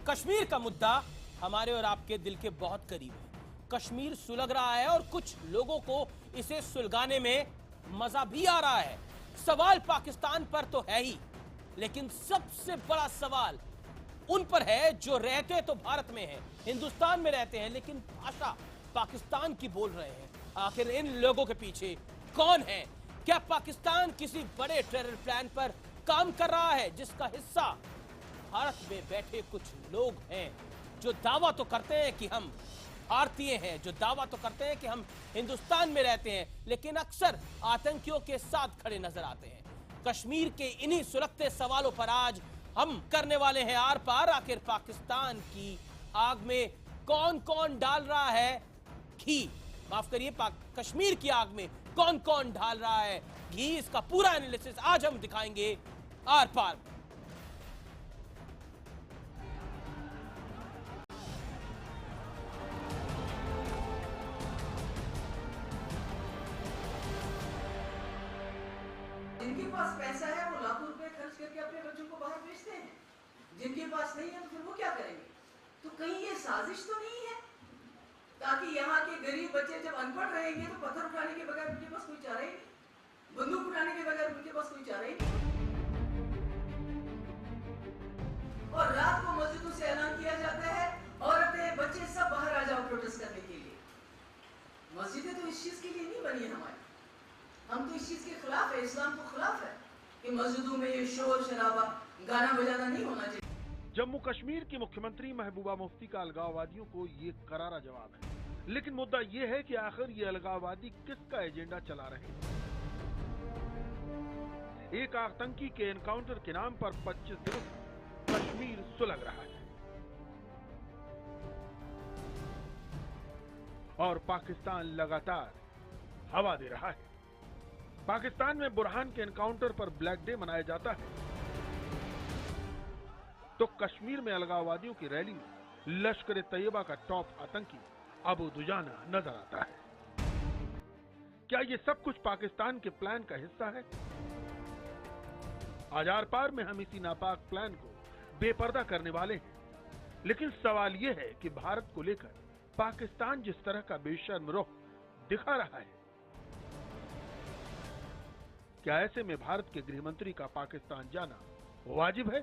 कश्मीर का मुद्दा हमारे और आपके दिल के बहुत करीब है। कश्मीर सुलग रहा है और कुछ लोगों को इसे सुलगाने में मजा भी आ रहा है। सवाल पाकिस्तान पर तो है ही, लेकिन सबसे बड़ा सवाल उन पर है जो रहते तो भारत में हैं, हिंदुस्तान में रहते हैं, लेकिन भाषा पाकिस्तान की बोल रहे हैं। आखिर इन लोगों के पीछे कौन है? क्या पाकिस्तान किसी बड़े टेरर प्लान पर काम कर रहा है जिसका हिस्सा भारत में बैठे कुछ लोग हैं जो दावा तो करते हैं कि हम भारतीय हैं, जो दावा तो करते हैं कि हम हिंदुस्तान में रहते हैं, लेकिन अक्सर आतंकियों के साथ खड़े नजर आते हैं। कश्मीर के इन्हीं सुलगते सवालों पर आज हम करने वाले हैं आर पार। आखिर पाकिस्तान की आग में कौन कौन डाल रहा है घी, माफ करिए, कश्मीर की आग में कौन कौन डाल रहा है घी, इसका पूरा एनालिसिस आज हम दिखाएंगे आर पार। जिनके पास पैसा है वो लाखों रुपए खर्च करके अपने बच्चों को बाहर भेजते हैं, जिनके पास नहीं है तो फिर वो क्या करेंगे? तो कहीं ये साजिश तो नहीं है ताकि यहाँ के गरीब बच्चे जब अनपढ़ रहेंगे तो पत्थर उठाने के बगैर उनके पास कोई चारा ही नहीं, बंदूक उठाने के बगैर उनके पास कोई चारा ही नहीं। और रात को मस्जिदों से ऐलान किया जाता है औरतें बच्चे सब बाहर आ जाओ प्रोटेस्ट करने के लिए। मस्जिदें तो इस चीज के लिए नहीं बनी है हमारी, हम तो इस चीज के खिलाफ है, इस्लाम तो खिलाफ है कि मस्जिदों में ये शोर शराबा गाना बजाना नहीं होना चाहिए। जम्मू कश्मीर की मुख्यमंत्री महबूबा मुफ्ती का अलगाववादियों को ये करारा जवाब है, लेकिन मुद्दा ये है कि आखिर ये अलगाववादी किसका एजेंडा चला रहे हैं। एक आतंकी के एनकाउंटर के नाम पर 25 दिनों से कश्मीर सुलग रहा है और पाकिस्तान लगातार हवा दे रहा है। पाकिस्तान में बुरहान के एनकाउंटर पर ब्लैक डे मनाया जाता है, तो कश्मीर में अलगाववादियों की रैली में लश्कर ए तैयबा का टॉप आतंकी अबू दुजाना नजर आता है। क्या ये सब कुछ पाकिस्तान के प्लान का हिस्सा है? आज आर पार में हम इसी नापाक प्लान को बेपर्दा करने वाले हैं, लेकिन सवाल यह है कि भारत को लेकर पाकिस्तान जिस तरह का बेशर्म रुख दिखा रहा है, क्या ऐसे में भारत के गृहमंत्री का पाकिस्तान जाना वाजिब है?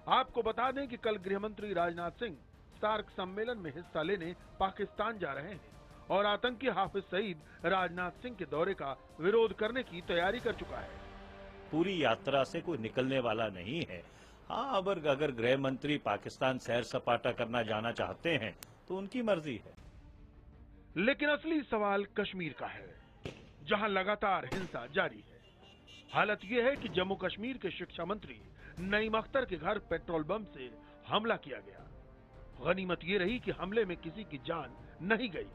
आपको बता दें कि कल गृहमंत्री राजनाथ सिंह सार्क सम्मेलन में हिस्सा लेने पाकिस्तान जा रहे हैं और आतंकी हाफिज सईद राजनाथ सिंह के दौरे का विरोध करने की तैयारी कर चुका है। पूरी यात्रा से कोई निकलने वाला नहीं है। हाँ, अगर गृह मंत्री पाकिस्तान सैर सपाटा करना जाना चाहते हैं तो उनकी मर्जी है, लेकिन असली सवाल कश्मीर का है, जहां लगातार हिंसा जारी है। हालत यह है कि जम्मू कश्मीर के शिक्षा मंत्री नईम अख्तर के घर पेट्रोल बम से हमला किया गया। गनीमत ये रही कि हमले में किसी की जान नहीं गई।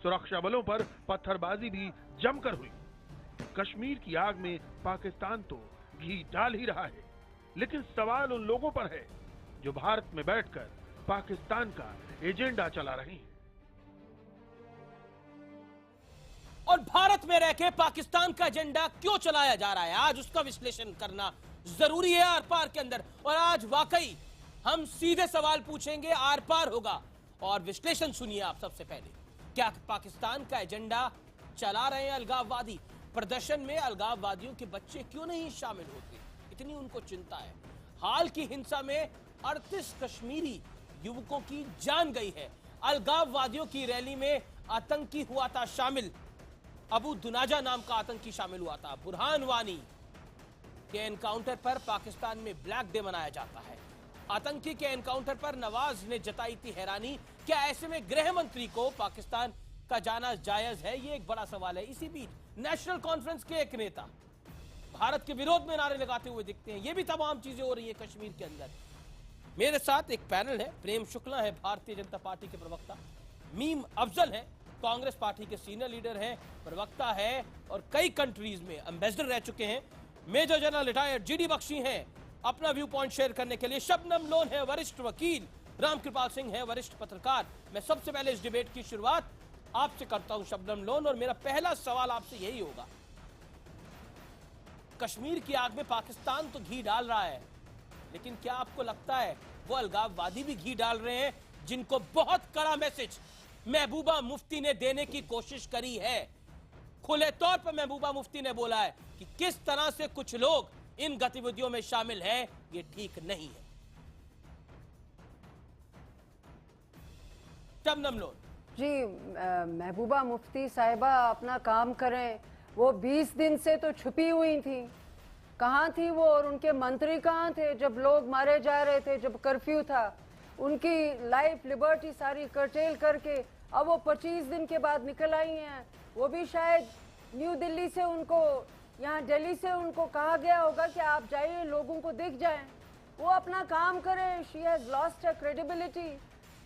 सुरक्षा बलों पर पत्थरबाजी भी जमकर हुई। कश्मीर की आग में पाकिस्तान तो घी डाल ही रहा है, लेकिन सवाल उन लोगों पर है जो भारत में बैठकर पाकिस्तान का एजेंडा चला रहे हैं। और भारत में रहकर पाकिस्तान का एजेंडा क्यों चलाया जा रहा है, आज उसका विश्लेषण करना जरूरी है आर पार के अंदर। और आज वाकई हम सीधे सवाल पूछेंगे, आर पार होगा और विश्लेषण सुनिए आप सबसे पहले। क्या पाकिस्तान का एजेंडा चला रहे हैं अलगाववादी? प्रदर्शन में अलगाववादियों के बच्चे क्यों नहीं शामिल होते, इतनी उनको चिंता है। हाल की हिंसा में 38 कश्मीरी युवकों की जान गई है। अलगाववादियों की रैली में आतंकी हुआ था शामिल, अबू दुनाजा नाम का आतंकी शामिल हुआ था। बुरहान वानी के एनकाउंटर पर पाकिस्तान में ब्लैक डे मनाया जाता है। आतंकी के एनकाउंटर पर नवाज ने जताई थी हैरानी। क्या ऐसे में गृह मंत्री को पाकिस्तान का जाना जायज है? ये एक बड़ा सवाल है। इसी बीच नेशनल कॉन्फ्रेंस के एक नेता भारत के विरोध में नारे लगाते हुए दिखते हैं। ये भी तमाम चीजें हो रही है कश्मीर के अंदर। मेरे साथ एक पैनल है। प्रेम शुक्ला है भारतीय जनता पार्टी के प्रवक्ता, मीम अफजल है कांग्रेस पार्टी के सीनियर लीडर हैं, प्रवक्ता है और कई कंट्रीज में एम्बेसडर रह चुके हैं। Major general retired GD Bakshi हैं अपना व्यू पॉइंट शेयर करने के लिए। शबनम लोन है वरिष्ठ वकील, रामकृपाल सिंह है वरिष्ठ पत्रकार। मैं सबसे पहले इस डिबेट की शुरुआत आपसे करता हूं शबनम लोन, और मेरा पहला सवाल आपसे यही होगा, कश्मीर की आग में पाकिस्तान तो घी डाल रहा है, लेकिन क्या आपको लगता है वो अलगाववादी भी घी डाल रहे हैं, जिनको बहुत कड़ा मैसेज महबूबा मुफ्ती ने देने की कोशिश करी है। खुले तौर पर महबूबा मुफ्ती ने बोला है कि किस तरह से कुछ लोग इन गतिविधियों में शामिल हैं, ये ठीक नहीं है। शबनम लोन जी, महबूबा मुफ्ती साहिबा अपना काम करें। वो 20 दिन से तो छुपी हुई थी, कहाँ थी वो? और उनके मंत्री कहाँ थे जब लोग मारे जा रहे थे, जब कर्फ्यू था? उनकी लाइफ लिबर्टी सारी कर्टेल करके अब वो 25 दिन के बाद निकल आई हैं। वो भी शायद न्यू दिल्ली से उनको, यहाँ दिल्ली से उनको कहा गया होगा कि आप जाइए, लोगों को दिख जाएं। वो अपना काम करें। She has lost her credibility,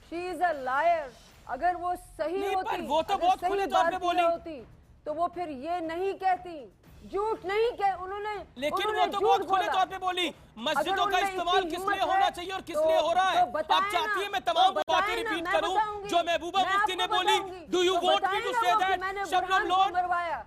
she is a liar. अगर वो सही नहीं, होती, पर वो तो अगर बहुत सही खुले तौर पे भारतीय बोली। होती तो वो फिर ये नहीं कहती, झूठ नहीं कह उन्होंने। लेकिन उन्होंने वो तो झूठ बहुत खुले बोला। तौर पे बोली। मस्जिदों का उनमें इस्तेमाल इतनी किस हिम्मत लिए होना है, चाहिए और किस तो- लिए हो रहा है? तो बताएं आप चाहती ना, है मैं तो तमाम बताएं बातें ना, रिपीट मैं करूं बताऊंगी। जो महबूबा मैं मुफ्ती ने आपको बोली? बताऊंगी। डू यू तो वांट मी बताएं टू ना से वो कि दैट? मैंने शबनम बुरहान को लोन, मरवाया।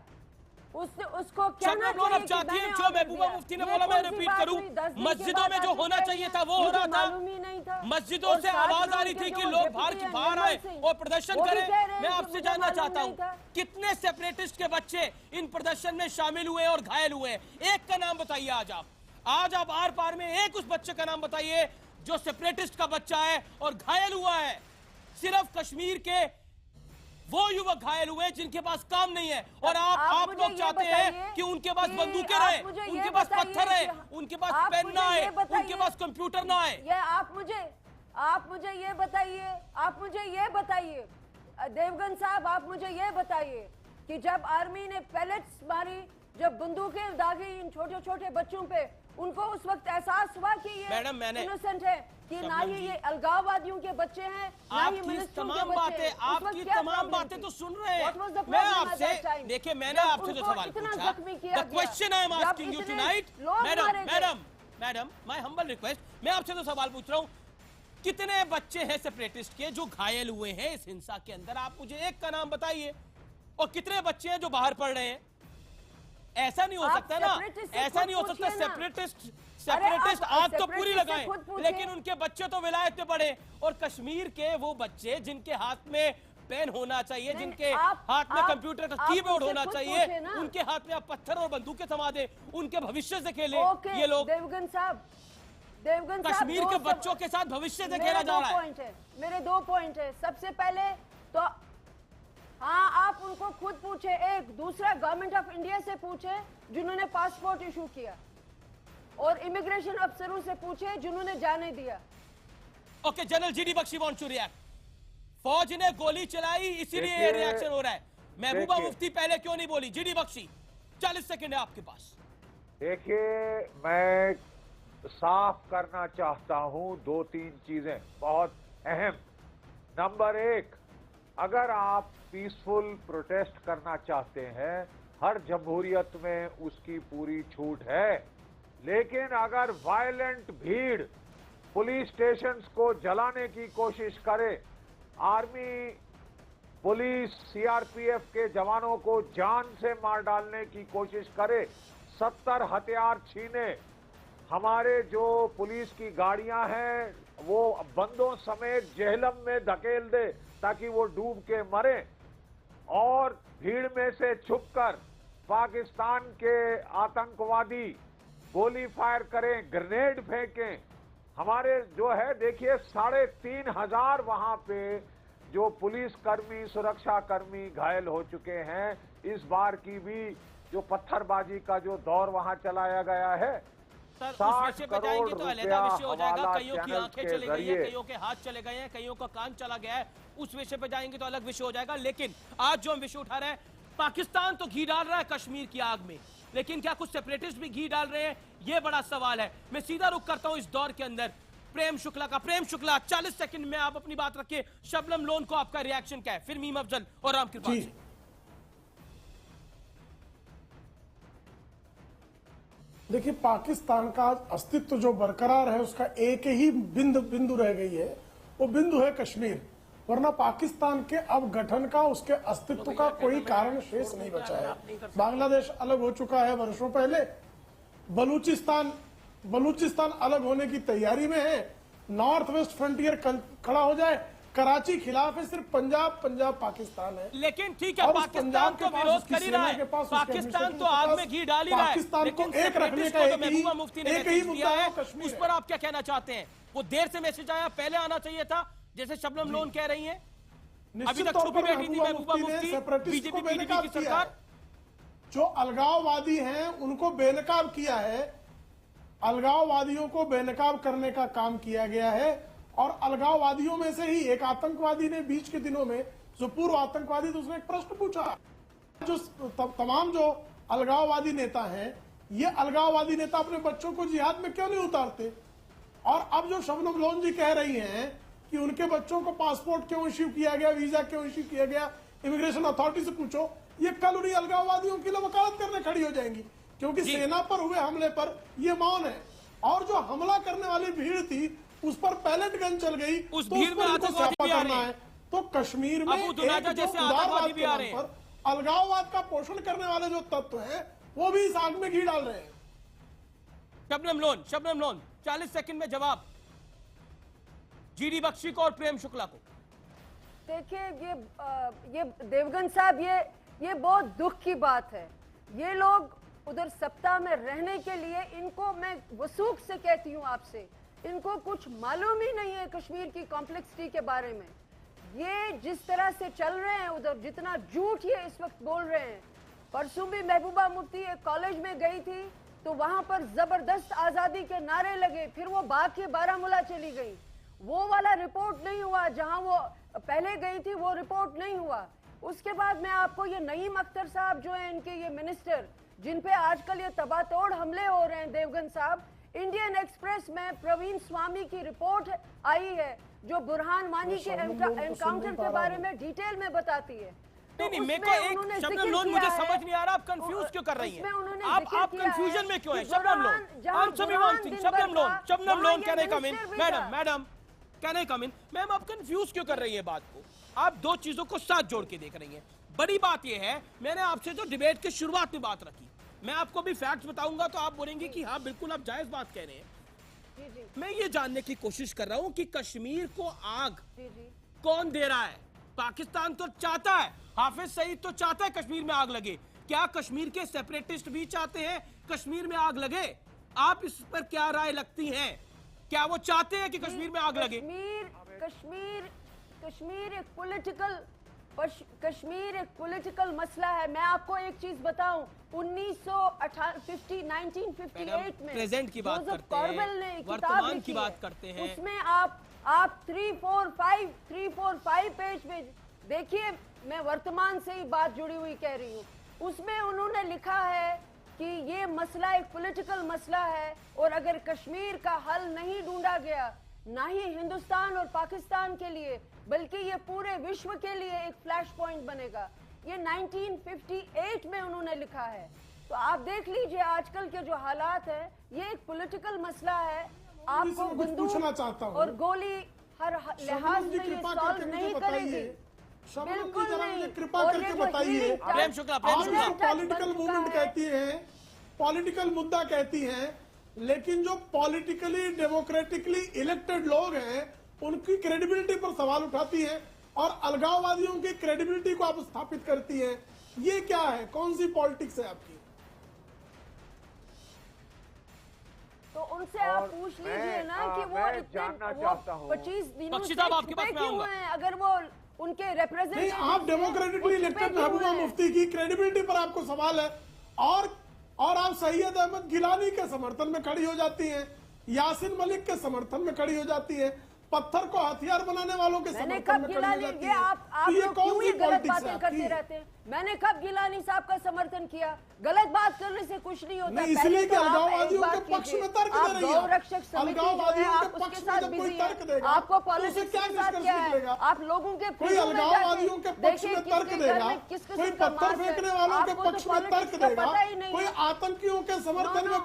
उसको कहना शबनम लोन, अब चाहिए कि चाहती है मैंने जो ऑर्डर महबूबा दिया। मुफ्ती ने ये बोला मैं कौन सी रिपीट बात करूं? हुई? 10 दिन के मस्जिदों बाद में जो आप होना कह चाहिए रही था हैं, वो हो मुझे रहा था। मालूम ही नहीं था। मस्जिदों और से साथ आवाज में आ रही उनके थी जो कि लोग डिप्टी बाहर हैं, आए निर्मल सिंह, और प्रदर्शन वो भी करें। कह रहे हैं मैं कि आपसे मुझे जानना मालूम चाहता नहीं हूं, था। कितने सेपरेटिस्ट के बच्चे इन प्रदर्शन में शामिल हुए और घायल हुए? एक का नाम बताइए आज आप आर पार में एक उस बच्चे का नाम बताइए जो सेपरेटिस्ट का बच्चा है और घायल हुआ है। सिर्फ कश्मीर के वो युवक घायल हुए जिनके पास काम नहीं है, और आप मुझे लोग ये चाहते बताइए हैं कि उनके पास कि बंदूकें आप रहे, मुझे ये उनके पास बताइए पत्थर रहे, कि उनके पास आप पेन मुझे ना आए, ये बताइए- उनके पास कंप्यूटर ना आए। ये आप मुझे ये बताइए देवगन साहब, आप मुझे ये बताइए कि जब आर्मी ने पैलेट्स मारी, जब बंदूकें दागी इन छोटे छोटे बच्चों पे, उनको उस वक्त एहसास हुआ कि ये मैडम, मैंने- इनोसेंट है, कि ना शबनम ही जी, ये अलगाववादियों के बच्चे हैं, ना ही आपकी मिनिस्ट्रों के तमाम बच्चे बातें हैं। उस वक्त आपकी क्या तमाम problem बातें थी? तो सुन रहे What was the हैं। मैं problem at आपसे that time? देखिए, मैंने जब आपसे जो उनको सवाल इतना पूछा, जख्मी किया द गया, क्वेश्चन आई एम जब आस्किंग यू इतने टुनाइट, लोग मारे गए। मैडम माय हम्बल रिक्वेस्ट, मैं आपसे तो सवाल पूछ रहा हूं, कितने बच्चे हैं सेपरेटिस्ट के जो घायल हुए हैं इस हिंसा के अंदर? आप मुझे एक का नाम बताइए। और कितने बच्चे हैं जो बाहर पड़ रहे हैं? ऐसा नहीं हो आप सकता ना, separatist से ऐसा खुद नहीं हो सकता। पूछिए ना। सेपरेटिस्ट आप आग तो separatist पूरी से लगाएं, खुद पूछिए। लेकिन उनके बच्चे तो विलायत में पड़े। और कश्मीर के वो बच्चे जिनके हाथ में पेन होना चाहिए, नहीं, जिनके आप- हाथ में आप- कंप्यूटर का आप कीबोर्ड उनसे होना खुद चाहिए, पूछिए ना। उनके हाथ में आप पत्थर और बंदूकें थमा दे, उनके भविष्य से खेले ओके, ये लोग। देवगन साहब, कश्मीर दो के सब- बच्चों के साथ भविष्य से मेरे खेला दो जा रहा है। पॉइंट है, मेरे 2 पॉइंट है। सबसे पहले तो हाँ, आप उनको खुद पूछे। एक दूसरा, गवर्नमेंट ऑफ इंडिया से पूछे जिन्होंने पासपोर्ट इशू किया, और इमिग्रेशन अफसरों से पूछे जिन्होंने जाने दिया। Okay, general GD Bakshi want to react. फौज ने गोली चलाई इसीलिए ये देखिए- रिएक्शन हो रहा है। महबूबा देखिए- मुफ्ती पहले क्यों नहीं बोली? जीडी बख्शी 40 सेकंड है आपके पास। देखिए, मैं साफ करना चाहता हूं 2-3 चीजें बहुत अहम। नंबर 1, अगर आप पीसफुल प्रोटेस्ट करना चाहते हैं, हर जमहूरियत में उसकी पूरी छूट है, लेकिन अगर वायलेंट भीड़ पुलिस स्टेशंस को जलाने की कोशिश करे, आर्मी, पुलिस, सीआरपीएफ के जवानों को जान से मार डालने की कोशिश करे, 70 हथियार छीने, हमारे जो पुलिस की गाड़ियां हैं वो बंदों समेत जहलम में धकेल दे ताकि वो डूब के मरे, और भीड़ में से छुपकर पाकिस्तान के आतंकवादी गोली फायर करें, ग्रेनेड फेंकें, हमारे जो है देखिए 3,500 वहां पे जो पुलिस कर्मी, सुरक्षा कर्मी घायल हो चुके हैं। इस बार की भी जो पत्थरबाजी का जो दौर वहां चलाया गया है, सर, उस 60 विषय पे जाएंगे तो करोड़ अलहदा विषय हो जाएगा। हवाला कईयों की चैनल्स आंखें के चली गई हैं, जरिए। कईयों के हाथ चले गए हैं, कईयों का कान चला गया है। उस विषय पे जाएंगे तो अलग विषय हो जाएगा। लेकिन आज जो हम विषय उठा रहे हैं, पाकिस्तान तो घी डाल रहा है कश्मीर की आग में, लेकिन क्या कुछ सेपरेटिस्ट भी घी डाल रहे हैं? ये बड़ा सवाल है। मैं सीधा रुख करता हूं इस दौर के अंदर प्रेम शुक्ला का। प्रेम शुक्ला, 40 सेकंड में आप अपनी बात रखिए। शबनम लोन को आपका रिएक्शन क्या है? फिर मीम अफजल और राम कृपाल सिंह। देखिए, पाकिस्तान का अस्तित्व जो बरकरार है उसका एक ही बिंदु रह गई है, वो बिंदु है कश्मीर। वरना पाकिस्तान के अब गठन का, उसके अस्तित्व का कोई कारण शेष नहीं बचा है। बांग्लादेश अलग हो चुका है वर्षों पहले, बलूचिस्तान अलग होने की तैयारी में है, नॉर्थ वेस्ट फ्रंटियर खड़ा हो जाए। कराची खिलाफ है, सिर्फ पंजाब पाकिस्तान है। लेकिन ठीक है, और उस पाकिस्तान पंजाब के तो पास विरोध उसकी कर ही सेना रहा है, के पास, उसके पाकिस्तान एडमिनिस्ट्रेशन तो के आग पास में घी डाल ही रहा है, पाकिस्तान को लेकिन एक रखने सेपरेटिस्ट का को तो एक ही- महबूबा मुफ्ती ने एक ही मैसेज दिया मुद्दा है, है, कश्मीर उस है। पर आप क्या कहना चाहते हैं? वो देर से मैसेज आया, पहले आना चाहिए था, जैसे शबनम लोन कह रही है। अभी निश्चित तक तौर छुपी पर बैठी थी महबूबा ने मुफ्ती, सेपरेटिस्ट बीजेपी को पीडीपी बेनकाब की किया सरकार। है। जो अलगाववादी हैं उनको बेनकाब किया है, अलगाववादियों को बेनकाब करने का काम किया गया है। और अलगाववादियों में से ही एक आतंकवादी ने बीच के दिनों में, जो पूर्व आतंकवादी, तो उसने एक प्रश्न पूछा, जो तमाम जो अलगाववादी नेता हैं, ये अलगाववादी नेता अपने बच्चों को जिहाद में क्यों नहीं उतारते? और अब जो शबनम लोन जी कह रही हैं कि उनके बच्चों को पासपोर्ट क्यों इश्यू किया गया, वीजा क्यों इश्यू किया गया, इमिग्रेशन अथॉरिटी से पूछो, ये कल उन्हीं अलगाववादियों की वकालत करने खड़ी हो जाएंगी, क्योंकि सेना पर हुए हमले पर ये मौन है। और जो हमला करने वाली भीड़ थी उस पर पैलेट गन चल गई, उस तो भीड़ उस में पर इनको आतंकवादी स्यापा भी आ करना रहे है। तो कश्मीर में अबू दुनाजा एक जो जैसे आतंकवादी उदारवाद भी के आ नाम रहे हैं। पर अलगाववाद का पोषण करने वाले जो तत्व हैं वो भी इस आग में घी डाल रहे हैं। शबनम लोन 40 सेकंड में जवाब जीडी बख्शी को और प्रेम शुक्ला को। देखिए, ये देवगन साहब, ये बहुत दुख की बात है। ये लोग उधर सत्ता में रहने के लिए, इनको मैं वसूख से कहती हूँ आपसे, इनको कुछ मालूम ही नहीं है कश्मीर की कॉम्प्लेक्सिटी के बारे में। ये जिस तरह से चल रहे हैं उधर, जितना झूठ ये इस वक्त बोल रहे हैं। परसों भी महबूबा मुफ्ती एक कॉलेज में गई थी तो वहां पर जबरदस्त आजादी के नारे लगे, फिर वो भाग के बारामूला चली गई। वो वाला रिपोर्ट नहीं हुआ, जहां वो पहले गई थी वो रिपोर्ट नहीं हुआ। उसके बाद मैं आपको ये नईम अख्तर साहब जो है, इनके ये मिनिस्टर, जिन पे आजकल ये तबातोड़ हमले हो रहे हैं, देवगन साहब, इंडियन एक्सप्रेस में प्रवीण स्वामी की रिपोर्ट आई है जो बुरहान वानी के एनकाउंटर के बारे में डिटेल में बताती है। नहीं, मेरे को एक शबनम लोन मुझे समझ नहीं आ रहा, आप कंफ्यूज क्यों कर रही हैं? आप कंफ्यूजन में क्यों हैं? Shabnam loan, answer me one thing, Shabnam loan can I come in? Madam can I come in? Ma'am, आप कंफ्यूज क्यों कर रही है बात को? आप दो चीजों को साथ जोड़ के देख रही हैं। बड़ी बात यह है, मैंने आपसे जो डिबेट के शुरुआत में बात रखी, मैं आपको भी फैक्ट्स बताऊंगा तो आप बोलेंगे कि हाँ बिल्कुल आप जायज बात कह रहे हैं। मैं ये जानने की कोशिश कर रहा हूं कि कश्मीर को आग कौन दे रहा है? पाकिस्तान तो चाहता है, हाफिज सईद तो चाहता है कश्मीर में आग लगे। क्या कश्मीर के सेपरेटिस्ट भी चाहते हैं कश्मीर में आग लगे? आप इस पर क्या राय लगती हैं? क्या वो चाहते हैं कि कश्मीर में आग लगे? कश्मीर एक पॉलिटिकल मसला है। मैं आपको एक चीज बताऊं, 1958 में प्रेजेंट की बात करते हैं, वर्तमान की बात करते हैं, उसमें आप 345 पेज पे देखिए, मैं वर्तमान से ही बात जुड़ी हुई कह रही हूँ। उसमें उन्होंने लिखा है कि ये मसला एक पॉलिटिकल मसला है और अगर कश्मीर का हल नहीं ढूंढा गया, ना ही हिंदुस्तान और पाकिस्तान के लिए बल्कि ये पूरे विश्व के लिए एक फ्लैश पॉइंट बनेगा। ये 1958 में उन्होंने लिखा है। तो आप देख लीजिए आजकल के जो हालात है, ये एक पॉलिटिकल मसला है। आपको बंदूक और गोली हर लिहाज से ये सॉल्व नहीं करेगी, बिल्कुल नहीं। कृपा करके बताइए, आप पॉलिटिकल मूवमेंट कहती हैं, पॉलिटिकल मुद्दा कहती हैं, लेकिन जो पॉलिटिकली डेमोक्रेटिकली इलेक्टेड लोग हैं उनकी क्रेडिबिलिटी पर सवाल उठाती हैं और अलगाववादियों की क्रेडिबिलिटी को आप स्थापित करती हैं। ये क्या है? कौन सी पॉलिटिक्स है आपकी? तो उनसे आप पूछ लीजिए ना कि वो 25 दिनों से छुपे क्यों हैं? अगर वो उनके रिप्रेजेंटेटिव, आप डेमोक्रेटिकली इलेक्टेड महबूबा मुफ्ती की क्रेडिबिलिटी पर आपको सवाल है और आप सैयद अहमद गिलानी के समर्थन में खड़ी हो जाती हैं, यासिन मलिक के समर्थन में खड़ी हो जाती है, पत्थर को हथियार बनाने वालों के समर्थन में खड़ी हो जाती है। आप लोग क्यों ही गलत बातें करते रहते हैं? मैंने कब गिलानी साहब का समर्थन किया? गलत बात करने से कुछ नहीं होता। इसलिए कि अलगाववादियों के पक्ष में तर्क दे रही है। गौरक्षक समिति जो है, आप उसके साथ बिजी हैं। आपको पॉलिटिक्स के साथ क्या है? आप लोगों के कोई अलगाववादियों के पक्ष में तर्क देगा, कोई पत्थर फेंकने वालों के पक्ष में तर्क देगा, कोई आतंकियों के समर्थन में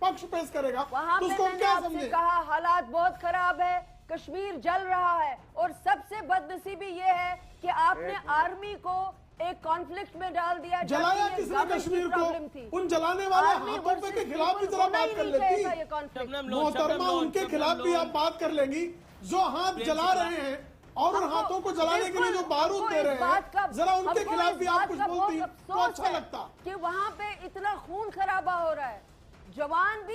पक्ष पेश करेगा, वहां पे मैंने आपसे कहा हालात बहुत खराब है, कश्मीर जल रहा है। और सबसे बदनसीबी ये है कि आपने आर्मी को एक कॉन्फ्लिक्ट में डाल दिया। जलाया किसने कश्मीर को? उन जलाने वाले हाथों पे के खिलाफ भी जरा बात कर लेती मोहतरमा, उनके खिलाफ भी आप बात कर लेंगी जो हाथ जला रहे हैं और उन हाथों को जलाने के लिए जो बारूद दे रहे हैं, जरा उनके खिलाफ भी आप कुछ बोलती तो अच्छा लगता। कि वहाँ पे इतना खून खराबा हो रहा है, जवान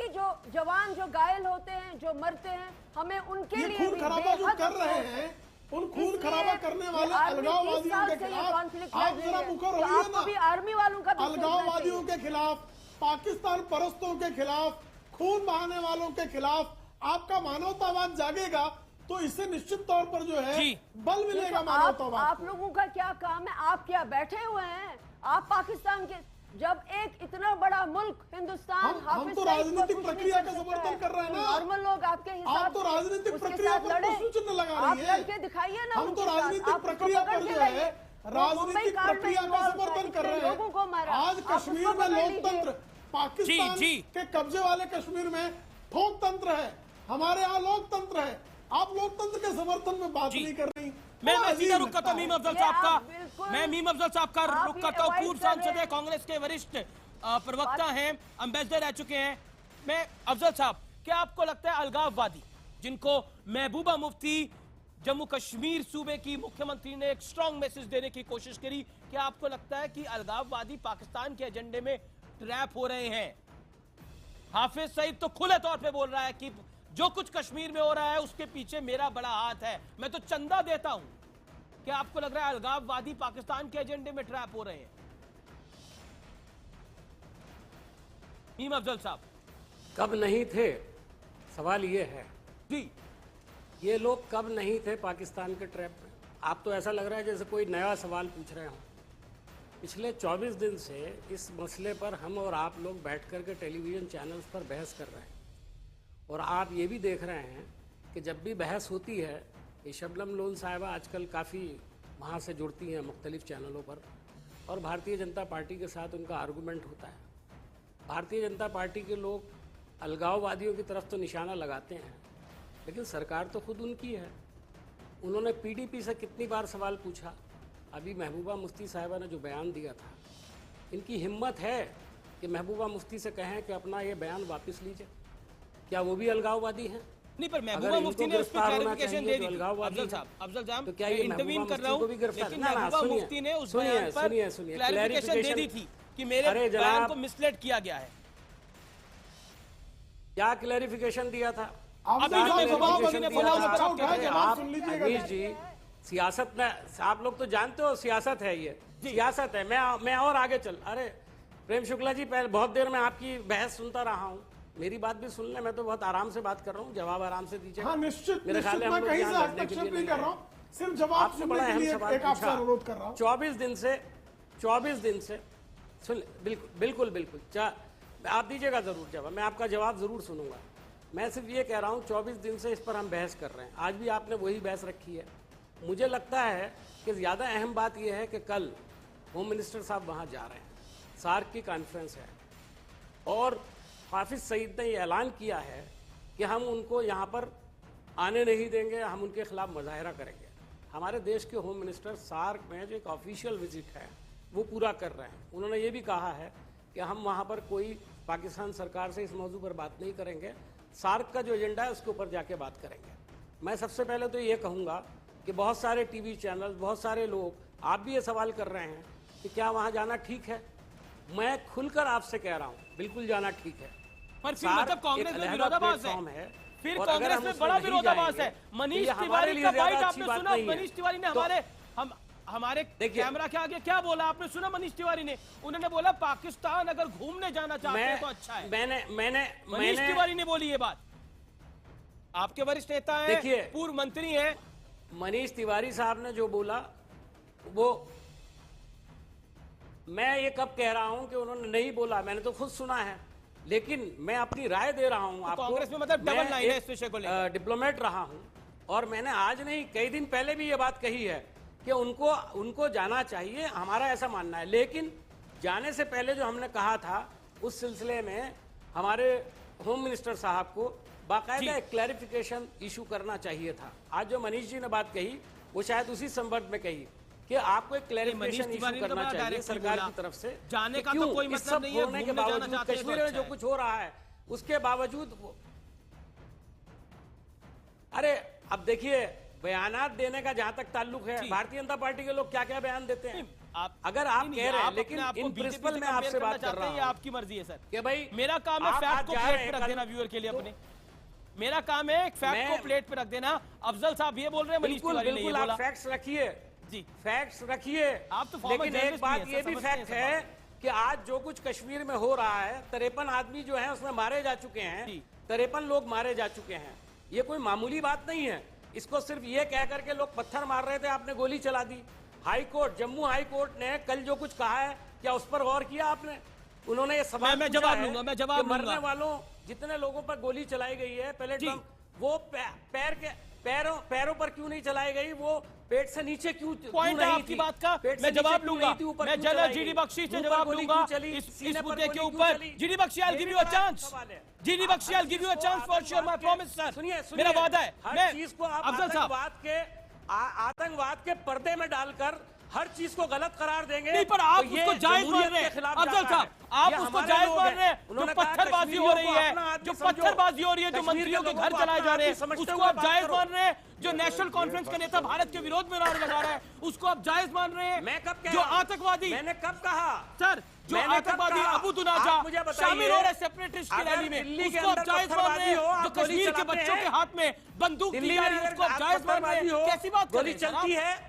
जो घायल होते हैं, जो मरते हैं, हमें उनके लिए खून खराबा जो कर रहे हैं, उन खून खराबा करने वाले अलगाववादियों के खिलाफ आप जरा मुखर होइए ना। आर्मी वालों का अलगाववादियों के खिलाफ, पाकिस्तान परस्तों के खिलाफ, खून बहाने वालों के खिलाफ आपका मानवतावाद जागेगा तो इससे निश्चित तौर पर जो है बल मिलेगा मानवतावाद। आप लोगों का क्या काम है? आप क्या बैठे हुए हैं? आप पाकिस्तान के, जब एक इतना बड़ा मुल्क हिंदुस्तान, हम तो राजनीतिक प्रक्रिया का समर्थन कर रहे हैं ना। नॉर्मल लोग आपके हिसाब आप तो राजनीतिक प्रक्रिया पर प्रश्न चिन्ह लगा रही है। आप लड़के दिखाइए ना। हम तो राजनीतिक प्रक्रिया पर जो है राजनीतिक प्रक्रिया का समर्थन कर रहे हैं। आज कश्मीर में लोकतंत्र, पाकिस्तान के कब्जे वाले कश्मीर में ठोकतंत्र है, हमारे यहाँ लोकतंत्र है। आप लोकतंत्र के समर्थन में बात नहीं कर रही। मैं सीधा रुक करता हूं मीम अफजल साहब का। मैं मीम अफजल साहब का रुक करता हूं। पूर्व सांसद है, कांग्रेस के वरिष्ठ प्रवक्ता हैं, एम्बेसडर रह चुके हैं। मैं अफजल साहब, क्या आपको लगता है अलगाववादी जिनको महबूबा मुफ्ती जम्मू कश्मीर सूबे की मुख्यमंत्री ने एक स्ट्रॉन्ग मैसेज देने की कोशिश करी, क्या आपको लगता है कि अलगाववादी पाकिस्तान के एजेंडे में ट्रैप हो रहे हैं? हाफिज सईद तो खुले तौर पे बोल रहा है कि जो कुछ कश्मीर में हो रहा है उसके पीछे मेरा बड़ा हाथ है, मैं तो चंदा देता हूं। क्या आपको लग रहा है अलगाववादी पाकिस्तान के एजेंडे में ट्रैप हो रहे हैं? मीम अफजल साहब, कब नहीं थे, सवाल ये है जी, ये लोग कब नहीं थे पाकिस्तान के ट्रैप में? आप तो ऐसा लग रहा है जैसे कोई नया सवाल पूछ रहे हो। पिछले 24 दिन से इस मसले पर हम और आप लोग बैठ कर के टेलीविज़न चैनल्स पर बहस कर रहे हैं, और आप ये भी देख रहे हैं कि जब भी बहस होती है, ये शबनम लोन साहिबा आजकल काफ़ी वहाँ से जुड़ती हैं मुख्तलिफ़ चैनलों पर, और भारतीय जनता पार्टी के साथ उनका आर्गूमेंट होता है। भारतीय जनता पार्टी के लोग अलगाववादियों की तरफ तो निशाना लगाते हैं, लेकिन सरकार तो खुद उनकी है। उन्होंने पीडीपी से कितनी बार सवाल पूछा। अभी महबूबा मुफ्ती साहिबा ने जो बयान दिया था, इनकी हिम्मत है कि महबूबा मुफ्ती से कहें कि अपना ये बयान वापस लीजिए। क्या वो भी अलगाववादी हैं? नहीं, पर महबूबा मुफ्ती ने उस पर क्लैरिफिकेशन दे दी। अफजल साहब, तो क्या मैं ये इंटरवीन कर रहा हूं, लेकिन महबूबा मुफ्ती ने उस बयान पर क्लैरिफिकेशन दे दी थी कि मेरे बयान को मिसलेड किया गया है। क्या क्लैरिफिकेशन दिया था? अमीर जी, सियासत में आप लोग तो जानते हो, सियासत है ये, सियासत है। मैं और आगे चल, अरे प्रेम शुक्ला जी, पहले बहुत देर में आपकी बहस सुनता रहा हूँ, मेरी बात भी सुन ले। मैं तो बहुत आराम से बात कर रहा हूँ, जवाब आराम से दीजिए। हाँ, निश्चित, मेरे ख्याल मैं कहीं से हस्तक्षेप नहीं कर रहा हूँ, सिर्फ जवाब आपसे बड़ा अहम सवाल एक आपसे अनुरोध कर रहा हूँ। 24 दिन से सुन, बिल्कुल आप दीजिएगा जरूर जवाब, मैं आपका जवाब जरूर सुनूंगा। मैं सिर्फ ये कह रहा हूँ 24 दिन से इस पर हम बहस कर रहे हैं, आज भी आपने वही बहस रखी है। मुझे लगता है कि ज़्यादा अहम बात यह है कि कल होम मिनिस्टर साहब वहाँ जा रहे हैं, सार्क की कॉन्फ्रेंस है, और हाफिज सईद ने ये ऐलान किया है कि हम उनको यहाँ पर आने नहीं देंगे, हम उनके खिलाफ मुजाहरा करेंगे। हमारे देश के होम मिनिस्टर सार्क में जो एक ऑफिशियल विजिट है वो पूरा कर रहे हैं। उन्होंने ये भी कहा है कि हम वहाँ पर कोई पाकिस्तान सरकार से इस मौजू पर बात नहीं करेंगे, सार्क का जो एजेंडा है उसके ऊपर जाके बात करेंगे। मैं सबसे पहले तो ये कहूँगा कि बहुत सारे टीवी चैनल, बहुत सारे लोग, आप भी ये सवाल कर रहे हैं कि क्या वहाँ जाना ठीक है। मैं खुलकर आपसे कह रहा हूँ, बिल्कुल जाना ठीक है। पर फिर मतलब कांग्रेस में विरोधाभास है, फिर कांग्रेस में बड़ा विरोधाभास है। मनीष तिवारी का बाइट आपने सुना? मनीष तिवारी ने हमारे कैमरा के आगे क्या बोला आपने सुना? मनीष तिवारी ने, उन्होंने बोला पाकिस्तान अगर घूमने जाना चाहते हैं तो अच्छा है। मनीष तिवारी ने बोली ये बात। आपके वरिष्ठ नेता हैं, देखिए, पूर्व मंत्री हैं। मनीष तिवारी साहब ने जो बोला वो मैं ये कब कह रहा हूं कि उन्होंने नहीं बोला, मैंने तो खुद सुना है, लेकिन मैं अपनी राय दे रहा हूं आपको। कांग्रेस में मतलब डबल लाइन है इस विषय को लेकर। डिप्लोमेट रहा हूं, और मैंने आज नहीं कई दिन पहले भी ये बात कही है कि उनको जाना चाहिए, हमारा ऐसा मानना है। लेकिन जाने से पहले जो हमने कहा था उस सिलसिले में हमारे होम मिनिस्टर साहब को बाकायदा एक क्लैरिफिकेशन इशू करना चाहिए था। आज जो मनीष जी ने बात कही वो शायद उसी संदर्भ में कही कि आपको एक क्लैरिफिकेशन इशू करना चाहिए सरकार की तरफ से। जाने का क्यों तो कोई इस मतलब सब नहीं है, बोलने के घूमने जाना बावजूद चाहते हैं तो कश्मीर में अच्छा जो है। कुछ हो रहा है उसके बावजूद अरे अब देखिए बयानात देने का जहां तक ताल्लुक है, भारतीय जनता पार्टी के लोग क्या क्या बयान देते हैं। अगर आप कह रहे हैं, लेकिन इन प्रिंसिपल में आपसे बात कर रहा हूं, ये आपकी मर्जी है सर कि भाई मेरा काम है आप फैक्ट आज को जा प्लेट रहे पे हैं रख देना व्यूअर के लिए अपने। मेरा काम है एक फैक्ट को प्लेट पे रख देना। अफजल साहब ये बोल रहे हैं, मनीष बिल्कुल तिवारी ने ये बिल्कुल बोला। आप फैक्ट्स रखिए जी फैक्ट्स रखिए। आप तो former लेकिन एक journalist बात भी हैं, ये सर, भी समझते हैं फैक्ट सब है कि आज जो कुछ कश्मीर में हो रहा है 53 आदमी जो है उसमें मारे जा चुके हैं, 53 लोग मारे जा चुके हैं। ये कोई मामूली बात नहीं है। इसको सिर्फ ये कह करके लोग पत्थर मार रहे थे, आपने गोली चला दी। High court, Jammu high court ने कल जो कुछ कहा है क्या उस पर गौर किया आपने? उन्होंने ये सवाल मैं पूछा जवाब है लूंगा, मैं जवाब कि मरने लूंगा। वालों जितने लोगों पर गोली चलाई गई है पैलेट बम, वो पैरों पर क्यों नहीं चलाई गई? वो पेट से नीचे क्यों पॉइंट है आपकी बात का, मैं जवाब लूंगा। मैं जनरल जीडी बख्शी से जवाब लूंगा इस मुद्दे के ऊपर। GD Bakshi, I'll give you a chance. GD Bakshi, I'll give you a chance for sure, my promise sir. सुनिए मेरा वादा है। हर चीज को आप अफजल साहब आतंकवाद के पर्दे में डालकर हर चीज को गलत करार देंगे। नहीं, पर आप तो ये उसको जायज मान जमहूरियत रहे के हैं खिलाफ अफजल जाता साहब, है। आप ये उसको हमारे जायज लोग मान हैं। रहे हैं। जो उन्होंने कहा पत्थरबाजी हो रही है, जो पत्थरबाजी हो रही है, जो मंत्रियों के घर चलाए जा रहे हैं, उसको आप जायज मान रहे हैं। जो नेशनल कॉन्फ्रेंस का नेता भारत के विरोध में नारे लगा रहा है, उसको आप जायज मान रहे हैं। मैं कब कह जो रहा हूं? आतंकवादी, मैंने कब कहा सर, जो मैंने कब आतंकवादी कहा? अबू दुनाजा आप मुझे बताइए, शामिल हो रहे सेपरेटिस्ट की अगर रैली में, दिल्ली के उसको आप अंदर जायज मान रहे हैं। पत्थरबाजी हो, आप जो गोली कश्मीर के चलाते बच्चों के हैं। हाथ में बंदूक दी दिल्ली जा में रही है, अगर उसको आप जायज मान रहे हैं। कैसी बात कर गोली रहे हैं सर चलती आप? है।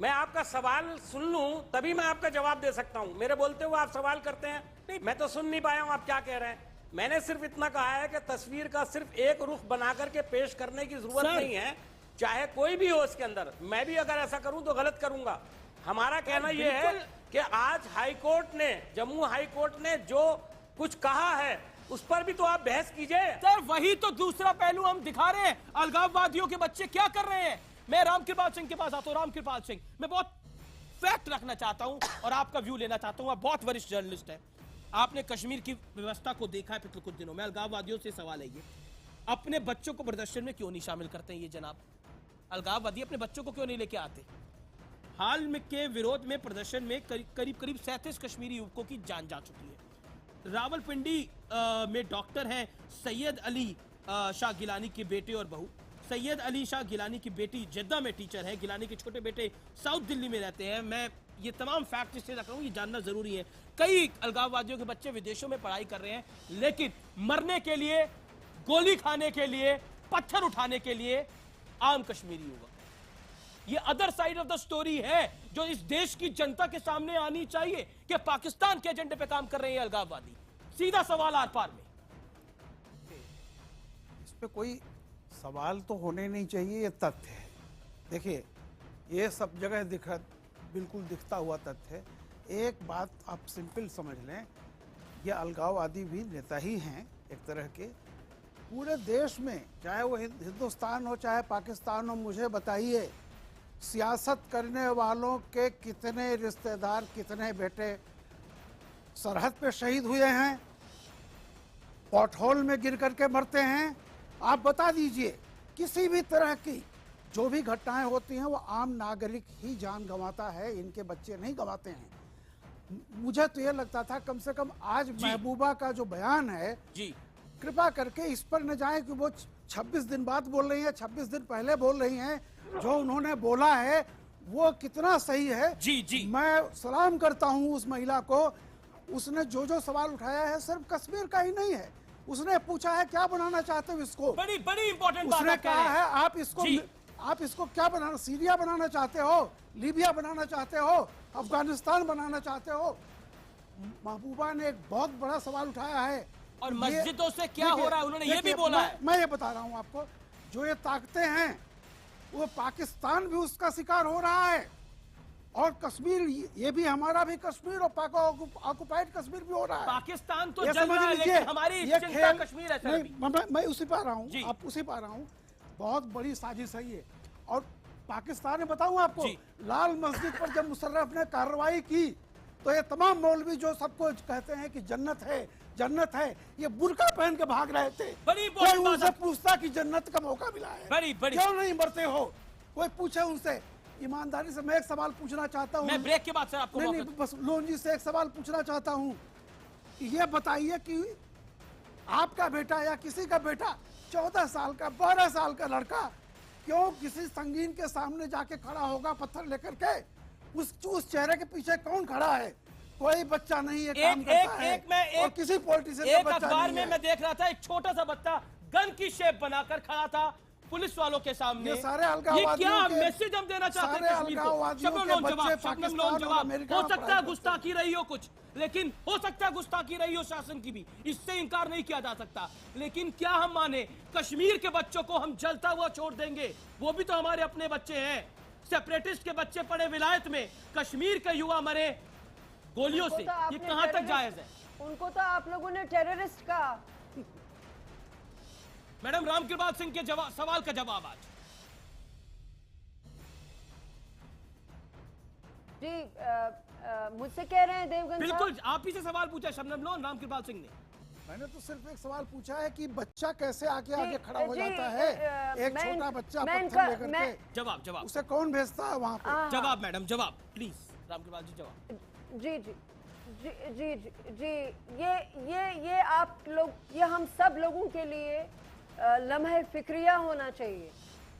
मैं आपका सवाल सुन लूं तभी मैं आपका जवाब दे सकता हूं। मेरे बोलते हुए आप सवाल करते हैं, नहीं मैं तो सुन नहीं पाया हूं आप क्या कह रहे हैं। मैंने सिर्फ इतना कहा है कि तस्वीर का सिर्फ एक रुख बना करके पेश करने की जरूरत नहीं है, चाहे कोई भी हो इसके अंदर। मैं भी अगर ऐसा करूं तो गलत करूंगा। हमारा कहना यह है कि आज हाई कोर्ट ने, जम्मू हाई कोर्ट ने जो कुछ कहा है उस पर भी तो आप बहस कीजिए। सर वही तो दूसरा पहलू हम दिखा रहे हैं। अलगाववादियों के बच्चे क्या कर रहे हैं। मैं रामकृपाल सिंह के पास आता हूं। रामकृपाल सिंह, मैं बहुत फैक्ट रखना चाहता हूं और आपका व्यू लेना चाहता हूं। आप बहुत वरिष्ठ जर्नलिस्ट हैं, आपने कश्मीर की व्यवस्था को देखा है पिछले कुछ दिनों में। अलगाववादियों से सवाल है ये, अपने बच्चों को प्रदर्शन में क्यों नहीं शामिल करते हैं ये जनाब? अलगाववादी अपने बच्चों को क्यों नहीं लेके आते? हाल में के विरोध में प्रदर्शन में करीब 37 कश्मीरी युवकों की जान जा चुकी है। रावलपिंडी में डॉक्टर हैं सैयद अली शाह गिलानी के बेटे और बहू। सैयद अली शाह गिलानी की बेटी जद्दा में टीचर है। गिलानी के छोटे बेटे साउथ दिल्ली में रहते हैं। मैं ये तमाम फैक्ट इससे रख रहा हूँ, ये जानना जरूरी है। कई अलगाववादियों के बच्चे विदेशों में पढ़ाई कर रहे हैं, लेकिन मरने के लिए, गोली खाने के लिए, पत्थर उठाने के लिए आम कश्मीरी युवक। ये other side of the story है जो इस देश की जनता के सामने आनी चाहिए कि पाकिस्तान के एजेंडे पे काम कर रहे हैं अलगाववादी। सीधा सवाल आर पार में। इस पे कोई सवाल तो होने नहीं चाहिए, ये तथ्य है। देखिए ये सब जगह बिल्कुल दिखता हुआ तथ्य है। एक बात आप सिंपल समझ लें, ये अलगाववादी भी नेता ही हैं एक तरह के। पूरे देश में, चाहे वो हिंदुस्तान हो चाहे पाकिस्तान हो, मुझे बताइए सियासत करने वालों के कितने रिश्तेदार, कितने बेटे सरहद पे शहीद हुए हैं, पॉटहोल में गिर करके मरते हैं? आप बता दीजिए। किसी भी तरह की जो भी घटनाएं होती हैं वो आम नागरिक ही जान गंवाता है, इनके बच्चे नहीं गंवाते हैं। मुझे तो ये लगता था कम से कम आज महबूबा का जो बयान है जी, कृपा करके इस पर न जाए कि वो 26 दिन बाद बोल रही है, 26 दिन पहले बोल रही हैं। जो उन्होंने बोला है वो कितना सही है। जी जी, मैं सलाम करता हूं उस महिला को। उसने जो सवाल उठाया है सिर्फ कश्मीर का ही नहीं है। उसने पूछा है क्या बनाना चाहते हो इसको। बड़ी बड़ी इंपॉर्टेंट बात उसने आप कह कहा रहे है हैं। आप इसको क्या बनाना, सीरिया बनाना चाहते हो, लीबिया बनाना चाहते हो, अफगानिस्तान बनाना चाहते हो? महबूबा ने एक बहुत बड़ा सवाल उठाया है। और मस्जिदों से क्या हो रहा है उन्होंने ये भी बोला है। मैं ये बता रहा हूं आपको, जो ये ताकतें हैं वो पाकिस्तान भी उसका शिकार हो रहा है, और कश्मीर, ये भी हमारा भी कश्मीर और पाक ऑक्युपाइड कश्मीर भी हो रहा है। पाकिस्तान तो ये जल समझ रहा है, लीजिए, लेकिन हमारी ये चिंता खेल कश्मीर है सर नहीं, अभी। मैं उसी पा रहा हूँ, जी। आप उसी पा रहा हूँ। बहुत बड़ी साजिश है ये। और पाकिस्तान में बताऊं आपको, लाल मस्जिद पर जब मुशर्रफ ने कार्रवाई की तो ये तमाम मौलवी जो सबको कहते हैं कि जन्नत है, जन्नत है, ये बुर्का पहन के भाग रहे थे। बड़ी कोई बात उनसे पूछता कि जन्नत का मौका मिला है, बड़ी क्यों नहीं मरते हो, कोई पूछे उनसे। ईमानदारी से मैं एक सवाल पूछना चाहता हूँ, मैं ब्रेक के बाद सर आपको नहीं, बस लोन जी से एक सवाल पूछना चाहता हूँ कि ये बताइए कि आपका बेटा या किसी का बेटा 14 साल का 12 साल का लड़का क्यों किसी संगीन के सामने जाके खड़ा होगा पत्थर लेकर के? उस चेहरे के पीछे कौन खड़ा है? कोई बच्चा नहीं है, काम करता है, और किसी पॉलिटिशियन का बच्चा अखबार नहीं में है। मैं देख रहा था एक छोटा सा बच्चा गन की शेप बनाकर खड़ा था पुलिस वालों के सामने। ये सारे ये अलगाववादियों क्या के- मैसेज हम देना चाहते हैं सारे कश्मीर को? अलगाववादियों शबनम के लोन बच्चे जवाब, शबनम पाकिस्तान लोन और जवाब। अमेरिका हो में सकता है पढ़ाई गुस्ताखी रही हो कुछ, लेकिन हो सकता है गुस्ताखी रही हो शासन की भी, इससे इनकार नहीं किया जा सकता। लेकिन क्या हम माने कश्मीर के बच्चों को हम जलता हुआ छोड़ देंगे? वो भी तो हमारे अपने बच्चे हैं। सेपरेटिस्ट के बच्चे पड़े विलायत में, कश्मीर के युवा मरे गोलियों से, उनको तो ये आपने कहां तक टेररिस्ट- जायज है? उनको तो आप लोगों ने टेररिस्ट कहा। मैडम रामकृपाल सिंह के सवाल का जवाब आज। जी मुझसे कह रहे हैं देवगन बिल्कुल आप ही से सवाल पूछा शबनम लोन रामकृपाल सिंह ने। मैंने तो सिर्फ एक सवाल पूछा है कि बच्चा कैसे आगे जी, आगे खड़ा हो जी, जाता है? एक मैं- छोटा बच्चा मैं पत्थर इनका- लेकर मैं- के जवाब जवाब उसे कौन भेजता है वहां पे? जवाब मैडम जवाब प्लीज रामकृपाल जी जवाब। जी जी जी जी जी जी ये आप लोग, ये हम सब लोगों के लिए लम्हे फिक्रिया होना चाहिए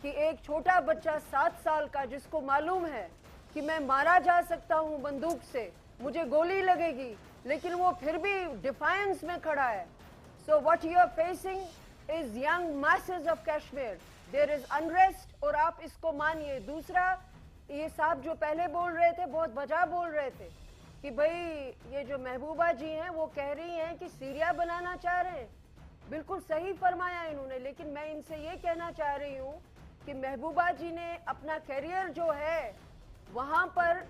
कि एक छोटा बच्चा 7 साल का जिसको मालूम है कि मैं मारा जा सकता हूं बंदूक से, मुझे गोली लगेगी, लेकिन वो फिर भी डिफायंस में खड़ा है। So what you are facing is young masses of Kashmir, there is unrest, और आप इसको मानिए। दूसरा, ये साहब जो पहले बोल रहे थे बहुत बजा बोल रहे थे कि भाई ये जो महबूबा जी हैं वो कह रही हैं कि सीरिया बनाना चाह रहे हैं। बिल्कुल सही फरमाया इन्होंने, लेकिन मैं इनसे ये कहना चाह रही हूँ कि महबूबा जी ने अपना करियर जो है वहाँ पर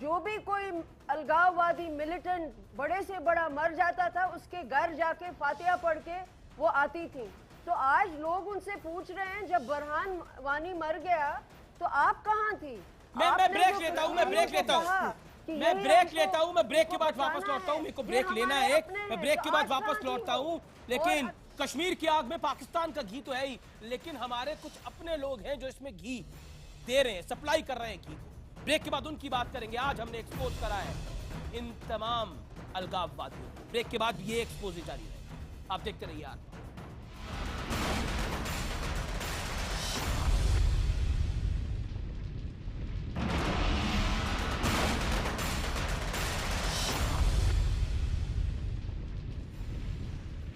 जो भी कोई अलगाववादी मिलिटेंट बड़े से बड़ा मर जाता था उसके घर जाके फातिहा पढ़ के वो आती थी। तो आज लोग उनसे पूछ रहे हैं जब बरहान वानी मर गया तो आप कहाँ थी? मैं आपने ब्रेक जो लेता हूँ, मैं ब्रेक लेता हूँ, कहा कि मैं यही ब्रेक हमको- लेता हूँ, मैं ब्रेक के बाद हमको वापस बताना लौटता हूँ, है, मेरे को ये ब्रेक लेना हमारे है, अपने मैं हैं, ब्रेक तो के बाद आज वापस कहाँ थी लौटता वो? हूँ। लेकिन और- कश्मीर की आग में पाकिस्तान का घी तो है ही, लेकिन हमारे कुछ अपने लोग हैं जो इसमें घी दे रहे हैं, सप्लाई कर रहे हैं घी को। ब्रेक के बाद उनकी बात करेंगे। आज हमने एक्सपोज करा है इन तमाम अलगाववादियों को। ब्रेक के बाद ये एक्सपोज जारी रहेगा, आप देखते रहिए आज।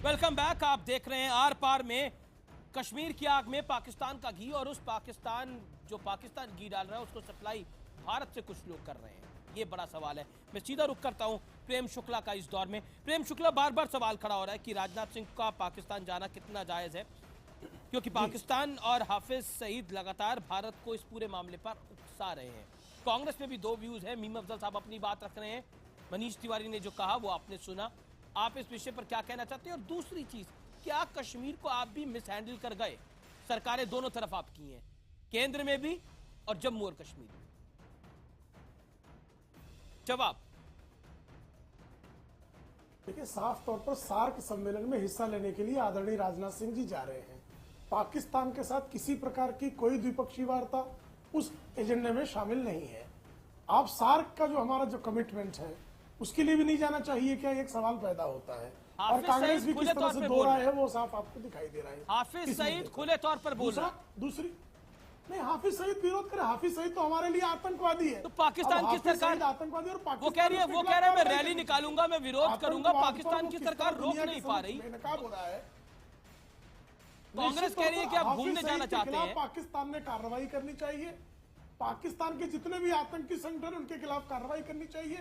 Welcome back. आप देख रहे हैं आर पार में कश्मीर की आग में पाकिस्तान का घी, और उस पाकिस्तान जो पाकिस्तान घी डाल रहा है उसको सप्लाई भारत से कुछ लोग कर रहे हैं। ये बड़ा सवाल है। मैं सीधा रुख करता हूं प्रेम शुक्ला का इस दौर में। प्रेम शुक्ला, बार बार सवाल खड़ा हो रहा है कि राजनाथ सिंह का पाकिस्तान जाना कितना जायज है, क्योंकि पाकिस्तान और हाफिज सईद लगातार भारत को इस पूरे मामले पर उकसा रहे हैं। कांग्रेस में भी दो व्यूज है। मीम अफजल साहब अपनी बात रख रहे हैं, मनीष तिवारी ने जो कहा वो आपने सुना। आप इस विषय पर क्या कहना चाहते हैं? और दूसरी चीज, क्या कश्मीर को आप भी मिस हैंडल कर गए? सरकारें दोनों तरफ आपकी हैं, केंद्र में भी और जम्मू और कश्मीर में। जवाब। देखिए, साफ तौर पर सार्क सम्मेलन में हिस्सा लेने के लिए आदरणीय राजनाथ सिंह जी जा रहे हैं। पाकिस्तान के साथ किसी प्रकार की कोई द्विपक्षीय वार्ता उस एजेंडे में शामिल नहीं है। आप सार्क का जो हमारा जो कमिटमेंट है उसके लिए भी नहीं जाना चाहिए क्या? एक सवाल पैदा होता है। और हाफिज कांग्रेस सईद भी खुले किस तरह तौर से पे दो बोल रहा रहे है वो साफ आपको दिखाई दे रहा है। हाफिज इस सईद मुद्दे पर। खुले तौर पर बोल रहा है। दूसरी नहीं, हाफिज सईद विरोध करे। हाफिज सईद तो हमारे लिए आतंकवादी है। तो पाकिस्तान अब की हाफिज सरकार सईद आतंकवादी और वो पाकिस्तान कह रही है उसके वो कह खिलाफ रहा है मैं कार्रवाई रैली करेगी। निकालूंगा, मैं विरोध करूंगा, आतंकवाद पाकिस्तान पर की किस सरकार तरह रोक दुनिया नहीं के पा समक्ष रही। बेनकाब हो रहा है। कांग्रेस निश्चित कह रही है तौर कि पर आप घूमने हाफिज जाना सईद के चाहते खिलाफ हैं। पाकिस्तान ने कार्रवाई करनी चाहिए। पाकिस्तान के जितने भी आतंकी संगठन उनके खिलाफ कार्रवाई करनी चाहिए।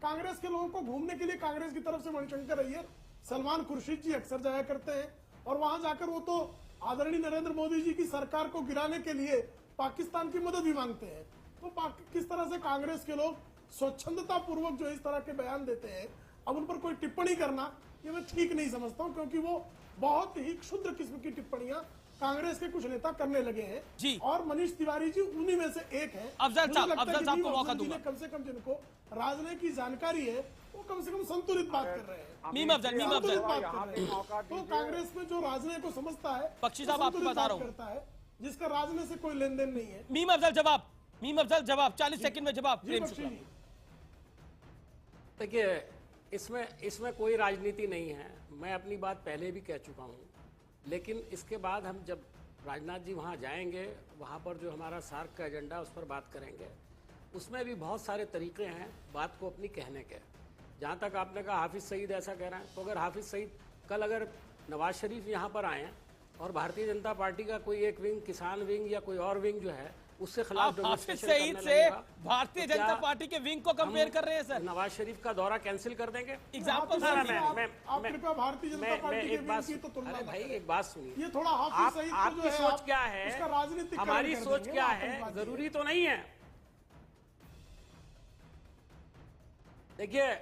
कांग्रेस के लोगों को घूमने के लिए कांग्रेस की तरफ से मणिशंकर अय्यर, सलमान खुर्शीद जी अक्सर जाया करते हैं, और वहां जाकर वो तो आदरणीय नरेंद्र मोदी जी की सरकार को गिराने के लिए पाकिस्तान की मदद भी मांगते हैं। तो किस तरह से कांग्रेस के लोग स्वच्छंदता पूर्वक जो इस तरह के बयान देते हैं, अब उन पर कोई टिप्पणी करना ये मैं ठीक नहीं समझता हूं, क्योंकि वो बहुत ही क्षुद्र किस्म की टिप्पणियां कांग्रेस के कुछ नेता करने लगे हैं जी। और मनीष तिवारी जी उन्हीं में से एक है। अफजल मुझे साहब, लगता है अफजल कि साहब को मीम मौका अफजल जी दूंगा। ने कम से कम जिनको राजनीति की जानकारी है वो कम से कम संतुलित बात कर रहे हैं। मीम अफजल, संतुलित बात कर रहे हैं। तो कांग्रेस में जो राजनीति को समझता है, बख्शी साहब, वो आपको संतुलित बता रहा बात हूं। करता है, जिसका राजनीति से कोई लेन देन नहीं है। मीम अफजल जवाब, मीम अफजल जवाब, 40 सेकंड में जवाब। जी प्रेम बख्शी शुक्ला। जी। देखिए, इसमें कोई राजनीति नहीं है। मैं अपनी बात पहले भी कह चुका हूँ, लेकिन इसके बाद हम जब राजनाथ जी वहाँ जाएंगे, वहाँ पर जो हमारा सार्क का एजेंडा उस पर बात करेंगे। उसमें भी बहुत सारे तरीके हैं बात को अपनी कहने के। जहाँ तक आपने कहा हाफिज सईद ऐसा कह रहे हैं, तो अगर हाफिज सईद कल अगर नवाज शरीफ यहाँ पर आए और भारतीय जनता पार्टी का कोई एक विंग, किसान विंग या कोई और विंग जो है उससे खिलाफ आप हाफिज डेमोन्स्ट्रेशन सईद करने से लगेगा, भारतीय तो क्या जनता पार्टी के विंग को कंपेयर हम कर रहे हैं सर? नवाज शरीफ का दौरा कैंसिल कर देंगे? एग्जाम्पल ना, सर, आप कृपया भारतीय जनता पार्टी के एक बात, विंग की तो तुलना अरे मत भाई करें। एक बात सुनिए, ये थोड़ा हाफिज सईद को जो आपकी है, सोच आप क्या है, उसका राजनीतिक हमारी सोच क्या है, जरूरी तो नहीं है। देखिए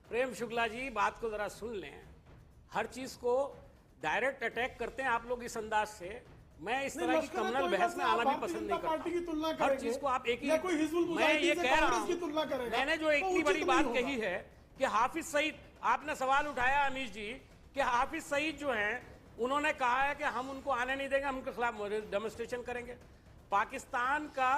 प्रेम शुक्ला जी, बात को जरा सुन लें। हर चीज को डायरेक्ट अटैक करते हैं आप लोग इस अंदाज से। मैं इस तरह की कम्युनल बहस में आना भी पसंद नहीं करता। हर चीज को आप एक ही, मैं ये कह रहा हूं, मैंने जो इतनी बड़ी बात कही है कि हाफिज सईद, आपने सवाल उठाया अमीश जी कि हाफिज सईद जो हैं उन्होंने कहा है कि हम उनको आने नहीं देंगे, हम उनके खिलाफ डेमोन्स्ट्रेशन करेंगे। पाकिस्तान का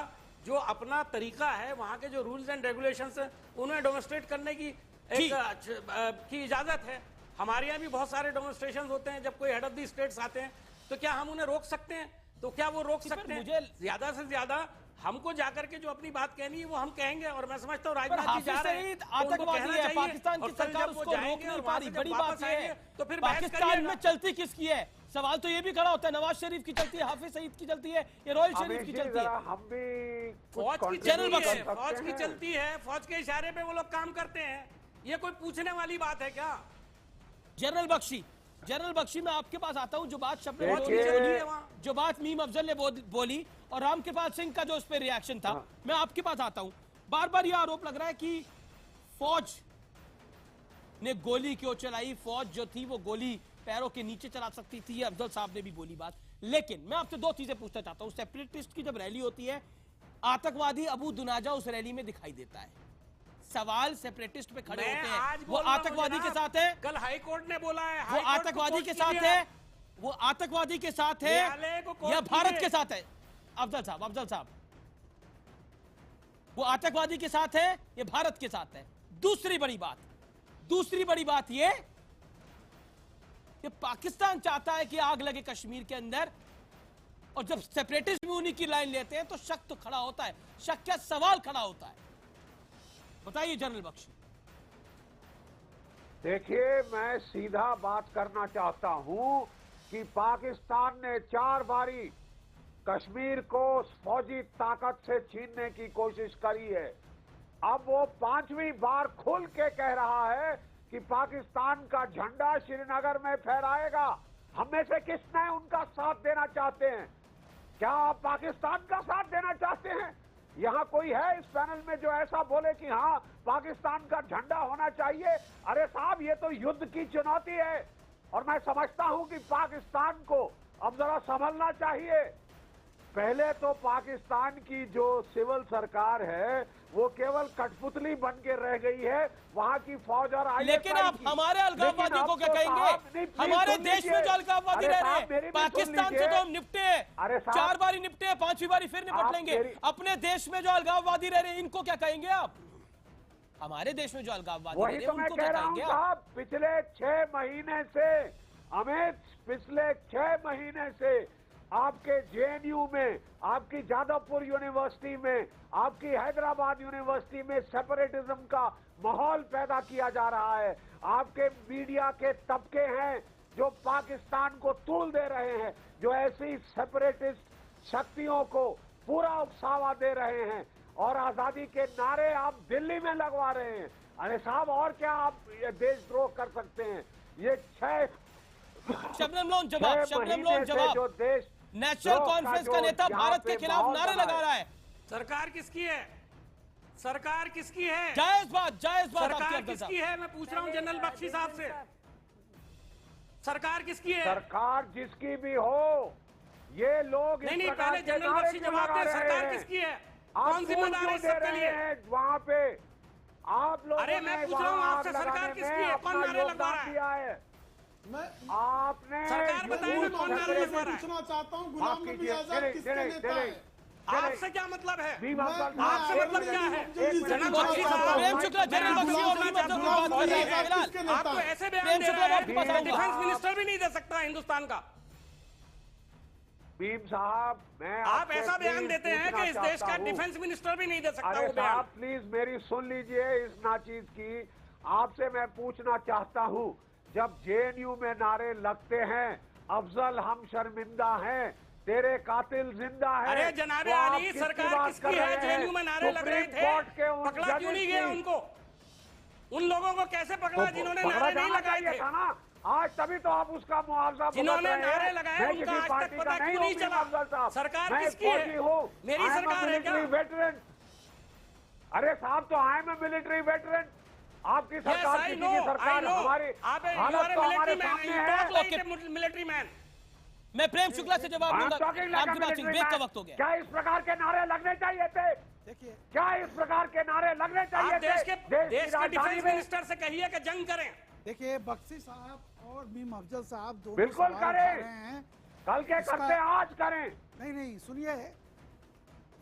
जो अपना तरीका है, वहां के जो रूल्स एंड रेगुलेशंस है, उन्हें डेमोन्स्ट्रेट करने की की इजाजत है। हमारे यहाँ भी बहुत सारे डेमोन्स्ट्रेशन होते हैं, जब कोई हेड ऑफ द स्टेट्स आते हैं, तो क्या हम उन्हें रोक सकते हैं? तो क्या वो रोक सकते हैं? ज्यादा से ज्यादा हमको जाकर के जो अपनी बात कहनी है वो हम कहेंगे। और मैं समझता हूँ राजनाथ जी जा रहे हैं, आतंकवादी है, पाकिस्तान की सरकार उसको रोक नहीं पा रही। बड़ी बात यह है तो फिर पाकिस्तान में चलती किसकी है? सवाल तो ये भी खड़ा होता है, नवाज शरीफ की चलती है, हाफिज सईद की चलती है, या रॉयल शरीफ की चलती है? हम भी फौज की चलती है, फौज की चलती है, फौज के इशारे पे वो लोग काम करते हैं। ये कोई पूछने वाली बात है क्या? जनरल बख्शी, जनरल बख्शी, मैं आपके पास आता हूं। जो बात शब्द जो बात मीम अफजल ने बोली और रामकृपाल सिंह का जो उस पर रिएक्शन था, मैं आपके पास आता हूं। बार बार यह आरोप लग रहा है कि फौज ने गोली क्यों चलाई, फौज जो थी वो गोली पैरों के नीचे चला सकती थी। ये अफजल साहब ने भी बोली बात। लेकिन मैं आपसे दो चीजें पूछना चाहता हूं। सेपरेटिस्ट की जब रैली होती है, आतंकवादी अबू दुनाजा उस रैली में दिखाई देता है। सवाल सेपरेटिस्ट पे खड़े होते हैं, वो आतंकवादी के साथ है। कल हाई कोर्ट ने बोला है, वो आतंकवादी के साथ है, वो आतंकवादी के साथ है या भारत के साथ है? अफजल साहब, अफजल साहब, वो आतंकवादी के साथ है या भारत के साथ है? दूसरी बड़ी बात ये कि पाकिस्तान चाहता है कि आग लगे कश्मीर के अंदर, और जब सेपरेटिस्ट भी उन्हीं की लाइन लेते हैं तो शक तो खड़ा होता है। शक क्या, सवाल खड़ा होता है। बताइए जनरल बख्शी। देखिए, मैं सीधा बात करना चाहता हूं कि पाकिस्तान ने 4 बारी कश्मीर को फौजी ताकत से छीनने की कोशिश करी है। अब वो 5वीं बार खुल के कह रहा है कि पाकिस्तान का झंडा श्रीनगर में फहराएगा। हम में से किसने उनका साथ देना चाहते हैं? क्या आप पाकिस्तान का साथ देना चाहते हैं? यहाँ कोई है इस पैनल में जो ऐसा बोले कि हाँ पाकिस्तान का झंडा होना चाहिए? अरे साहब, ये तो युद्ध की चुनौती है और मैं समझता हूं कि पाकिस्तान को अब जरा संभलना चाहिए। पहले तो पाकिस्तान की जो सिविल सरकार है वो केवल कठपुतली बन के रह गई है, वहां की फौज और ISI। लेकिन आप हमारे अलगाववादियों को क्या कहेंगे? हमारे देश में जो अलगाववादी रह रहे हैं, पाकिस्तान से तो हम निपटे, 4 बारी निपटे, 5वीं बारी फिर निपट लेंगे। अपने देश में जो अलगाववादी रह रहे हैं, इनको क्या कहेंगे आप? हमारे देश में जो अलगाववादी वही तो मैं कह रहा हूं साहब, पिछले 6 महीने से, अमित, पिछले 6 महीने से आपके JNU में, आपकी जादवपुर यूनिवर्सिटी में, आपकी हैदराबाद यूनिवर्सिटी में सेपरेटिज्म का माहौल पैदा किया जा रहा है। आपके मीडिया के तबके हैं जो पाकिस्तान को तूल दे रहे हैं, जो ऐसी सेपरेटिस्ट शक्तियों को पूरा उकसावा दे रहे हैं और आजादी के नारे आप दिल्ली में लगवा रहे हैं। अरे साहब, और क्या आप ये देशद्रोह कर सकते हैं? ये 6 शबनम लोन जवाब, जो देश नेशनल कॉन्फ्रेंस का नेता भारत के खिलाफ नारे लगा रहा है। सरकार किसकी है? सरकार किसकी है? जायज बात सरकार किसकी है? मैं पूछ रहा हूं जनरल बख्शी साहब से, सरकार किसकी है? सरकार जिसकी भी हो, ये लोग नहीं इस नहीं, प्रकार पहले के जनरल नारे बख्शी क्यों जवाब लगा दे, रहे सरकार हैं? किसकी है, आप कौन जिम्मेदार है क्यों इस दे सब के रहे लिए? हैं वहाँ पे? आप लोगों अरे मैं ने पूछ रहा हूँ वहाँ आपसे, आग सरकार लगाने किसकी में है? कौन अपना नारे लगवा योगदान रहा है? दिया है। मैं आपने सरकार बताए ना कौन नारे लगवा रहा है? पूछना चाहता हूँ गुलाम माफ नबी कीजिए, आजाद चले, किसके चले, नेता चले। है? आपसे क्या मतलब है? भीम अफजल मैं आपसे साहब, मतलब क्या है? जनरल बख्शी साहब, प्रेम शुक्ला जनरल बख्शी और भीम अफजल की बात कर रहे हैं फिलहाल। किसके नेता आपको है? ऐसे बयान प्रेम दे शुक्ला रहा है आपके पास कि आऊंगा। डिफेंस मिनिस्टर भी नहीं दे सकता हिंदुस्तान का। भीम साहब, मैं आप आपसे ऐसा बयान प्लीज देते हैं पूछना कि इस देश चाहता का हूं। डिफेंस मिनिस्टर भी नहीं दे सकता अरे वो बयान। साहब प्लीज मेरी सुन लीजिए इस नाचीज की। आपसे मैं पूछना चाहता हूं, जब जेएनयू में नारे लगते हैं अफजल हम शर्मिंदा हैं, तेरे कातिल जिंदा है, अरे जनाबे तो आप आली, किसकी सरकार बात किसकी कर है? रहे हैं? जेएनयू में नारे लग रहे सुप्रीम थे, कोर्ट के उन पकड़ा क्यों नहीं जजेस गया की- उनको? उन लोगों को कैसे पकड़ा तो जिन्होंने पकड़ा नारे नहीं जाना लगाए चाहिए थे? था ना। आज तभी तो आप उसका मुआवजा भुगत जिन्होंने रहे हैं। नारे लगाए मैं उनका किसी आज तक पार्टी पता का क्यों हूं नहीं भीम चला? अफजल साहब। सरकार मैं किसकी है? फौजी हूं। मेरी I am a सरकार है क्या? military veteran। अरे साहब तो I am a military veteran. आपकी सरकार I किसी know, की सरकार I know। हमारी आप हालत तो हमारे सामने है। Military man. मैं प्रेम शुक्ला से जवाब I'm दूंगा। talking like a Ramkripal Singh, military break का man। वक्त हो गया। क्या इस प्रकार के नारे लगने चाहिए थे? देखिए क्या इस प्रकार के नारे लगने चाहिए आप देश थे? के राजधानी डिफेंस में मिनिस्टर से कहिए कि जंग करें। देखिए बख्शी साहब और भीम अफजल साहब दोनों बिल्कुल सवाल उठा करें। रहे हैं। कल के इसका- करते आज करें। नहीं नहीं सुनिए,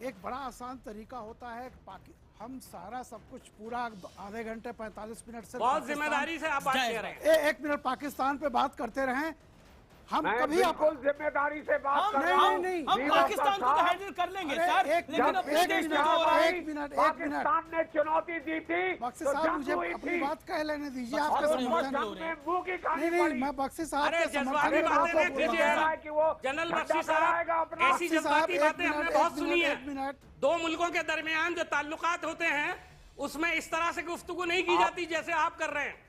एक बड़ा आसान तरीका होता है कि हम सारा सब कुछ पूरा आधे घंटे 45 मिनट से बहुत पाकिस्तान- जिम्मेदारी से आप बात जायज कर रहे हैं। एक मिनट पाकिस्तान पे बात करते रहें। हम मैं कभी बिल्कुल जिम्मेदारी से बात हम कर रहा हूं। नहीं, हम भीम पाकिस्तान अफजल को तो साहब, हैंडल कर लेंगे अरे सर, एक लेकिन मिनट, अपने एक देश में मिनट, जो हो रहा है एक मिनट। पाकिस्तान ने चुनौती दी थी बख्शी तो साहब जंग मुझे हुई अपनी थी बात कह लेने दीजिए। बख्शी आपका और साहब, उसको समर्थन जंग में मुंह की खानी नहीं नहीं, पड़ी। मैं बख्शी साहब अरे के जज्बाती समर्थन में बातें आपको नहीं बोल कीजिए। रहा हूं। है कि वो जनरल झंडा बख्शी फहराएगा साहब, अपना। ऐसी जज्बाती एक बातें मिनट, हमने एक बहुत मिनट, सुनी है। एक मिनट। दो मुल्कों के दरमियान जो ताल्लुकात होते हैं उसमें इस तरह से गुफ्तगू नहीं की जाती जैसे आप कर रहे हैं।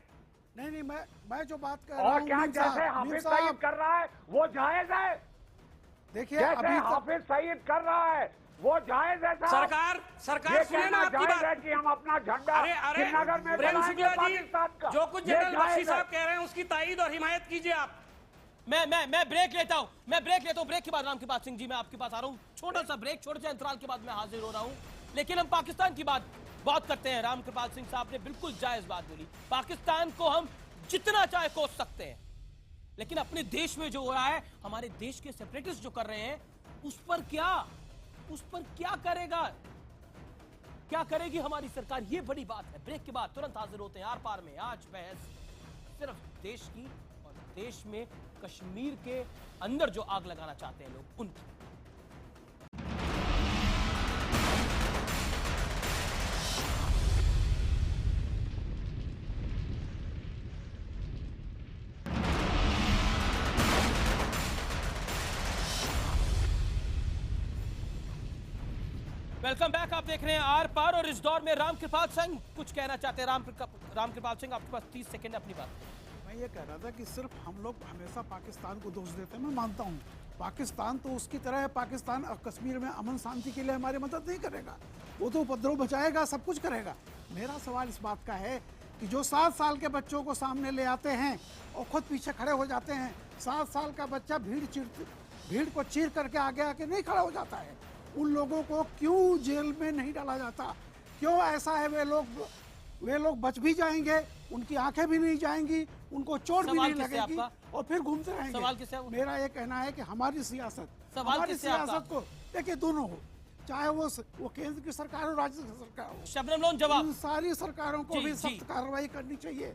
नहीं नहीं, मैं जो बात कर रहा और हूँ क्या मीम जैसे साहब, मीम हाफिज साहब, सईद कर रहा है वो जायज है? देखिए जैसे अभी तक हाफिज सईद कर रहा है वो जायज है साहब? सरकार ये सुने ना कहना आपकी जायज है बात। कि हम अपना झंडा अरे अरे श्रीनगर में प्रेम फहराएंगे शुक्ला जी, पाकिस्तान का। जो कुछ ये जनरल बख्शी जायज है। साहब कह रहे हैं उसकी तायीद और हिमायत कीजिए आप। मैं ब्रेक लेता हूं, ब्रेक के बाद रामकृपाल सिंह जी मैं आपके पास आ रहा हूं। छोटा सा ब्रेक, छोटे से अंतराल के बाद मैं हाजिर हो रहा हूं। लेकिन हम पाकिस्तान की बात करते हैं। रामकृपाल सिंह साहब ने बिल्कुल जायज बात बोली। पाकिस्तान को हम जितना चाहे कोस सकते हैं, लेकिन अपने देश में जो हो रहा है, हमारे देश के सेपरेटिस्ट जो कर रहे हैं, उस पर क्या करेगा, क्या करेगी हमारी सरकार? ये बड़ी बात है। ब्रेक के बाद तुरंत हाजिर होते हैं आर पार में। आज बहस सिर्फ देश की और देश में कश्मीर के अंदर जो आग लगाना चाहते हैं लोग उनकी। Welcome back. आप देख रहे हैं आर पार और इस दौर में रामकृपाल सिंह कुछ कहना चाहते हैं। रामकृपाल सिंह आपके पास 30 सेकंड है अपनी बात। मैं ये कह रहा था कि सिर्फ हम लोग हमेशा पाकिस्तान को दोष देते हैं। मैं मानता हूँ पाकिस्तान तो उसकी तरह है। पाकिस्तान और कश्मीर में अमन शांति के लिए हमारी मदद नहीं करेगा, वो तो उपद्रव बचाएगा, सब कुछ करेगा। मेरा सवाल इस बात का है कि जो 7 साल के बच्चों को सामने ले आते हैं और खुद पीछे खड़े हो जाते हैं। 7 साल का बच्चा भीड़ को चीर करके आगे आके नहीं खड़ा हो जाता है। उन लोगों को क्यों जेल में नहीं डाला जाता? क्यों ऐसा है? वे लोग बच भी जाएंगे, उनकी आंखें भी नहीं जाएंगी, उनको चोट भी नहीं लगेगी और फिर घूमते रहेंगे। सवाल किससे है? मेरा ये कहना है कि हमारी सियासत, सवाल हमारी किससे है आपका? सियासत को देखिए, दोनों हो, चाहे वो केंद्र की सरकार हो, राज्य की सरकार हो, शबनम लोन जवाब। इन सारी सरकारों को जी, भी जी। सख्त कार्रवाई करनी चाहिए।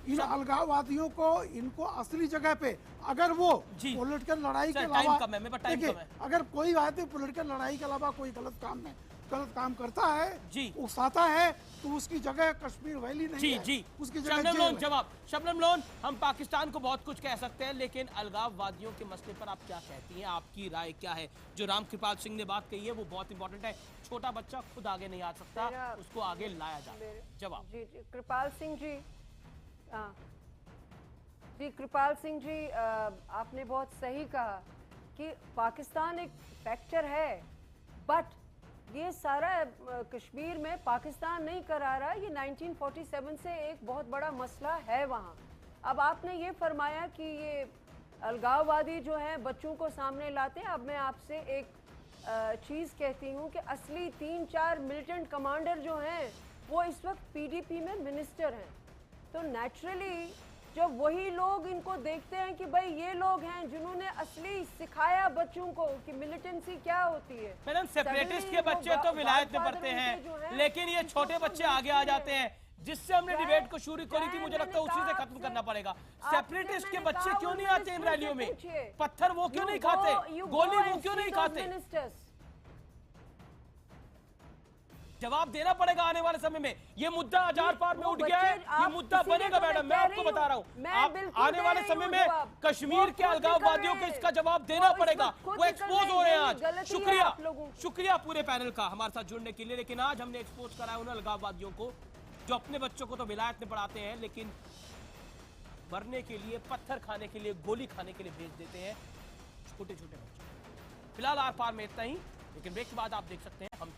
इन अलगाववादियों को, इनको असली जगह पे, अगर वो जी। पॉलिटिकल लड़ाई के सर, टाइम अलावा कम है, मेरे पास टाइम देखिए, कम है। अगर कोई आदमी पॉलिटिकल लड़ाई के अलावा कोई गलत काम करता है, जी। उकसाता है, तो उसकी जगह कश्मीर वैली नहीं जी है, जी उसकी जगह शबनम जेल लोन है। जवाब। शबनम लोन, हम पाकिस्तान को बहुत कुछ कह सकते हैं, लेकिन अलगाववादियों के मसले पर आप क्या कहती हैं? आपकी राय क्या है? जो रामकृपाल सिंह ने बात कही है वो बहुत इंपॉर्टेंट है। छोटा बच्चा खुद आगे नहीं आ सकता, उसको आगे लाया जाए। जवाब। जी कृपाल सिंह जी, हाँ जी, कृपाल सिंह जी, आपने बहुत सही कहा कि पाकिस्तान एक फैक्टर है, बट ये सारा कश्मीर में पाकिस्तान नहीं करा रहा। ये 1947 से एक बहुत बड़ा मसला है वहाँ। अब आपने ये फरमाया कि ये अलगाववादी जो है बच्चों को सामने लाते हैं। अब मैं आपसे एक चीज़ कहती हूँ कि असली 3-4 मिलिटेंट कमांडर जो हैं वो इस वक्त पीडीपी में मिनिस्टर हैं। तो नेचुरली जब वही लोग इनको देखते हैं कि भाई ये लोग हैं जिन्होंने असली सिखाया बच्चों को कि मिलिटेंसी क्या होती है। मैडम सेपरेटिस्ट के बच्चे तो विलायत में पढ़ते हैं, लेकिन ये छोटे बच्चे आगे आ जाते हैं, जिससे हमने डिबेट को शुरू करी थी, मुझे लगता है उसी से खत्म करना पड़ेगा। सेपरेटिस्ट के बच्चे क्यों नहीं आते इन रैलियों में? पत्थर वो क्यों नहीं खाते? गोली वो क्यों नहीं खाते? जवाब देना पड़ेगा आने वाले समय में। ये मुद्दा आजार पार में उठ गया है, ये मुद्दा बनेगा मैडम, मैं आपको बता रहा हूँ। आने वाले समय में कश्मीर के अलगाववादियों को इसका जवाब देना पड़ेगा। वो एक्सपोज हो रहे हैं आज। शुक्रिया पूरे पैनल का हमारे साथ जुड़ने के लिए। लेकिन आज हमने एक्सपोज करा है उन अलगाववादियों को जो अपने बच्चों को तो विलायत में पढ़ाते हैं, लेकिन मरने के लिए, पत्थर खाने के लिए, गोली खाने के लिए भेज देते हैं छोटे छोटे बच्चे। फिलहाल आर पार में इतना ही, लेकिन ब्रेक के बाद आप देख सकते हैं हम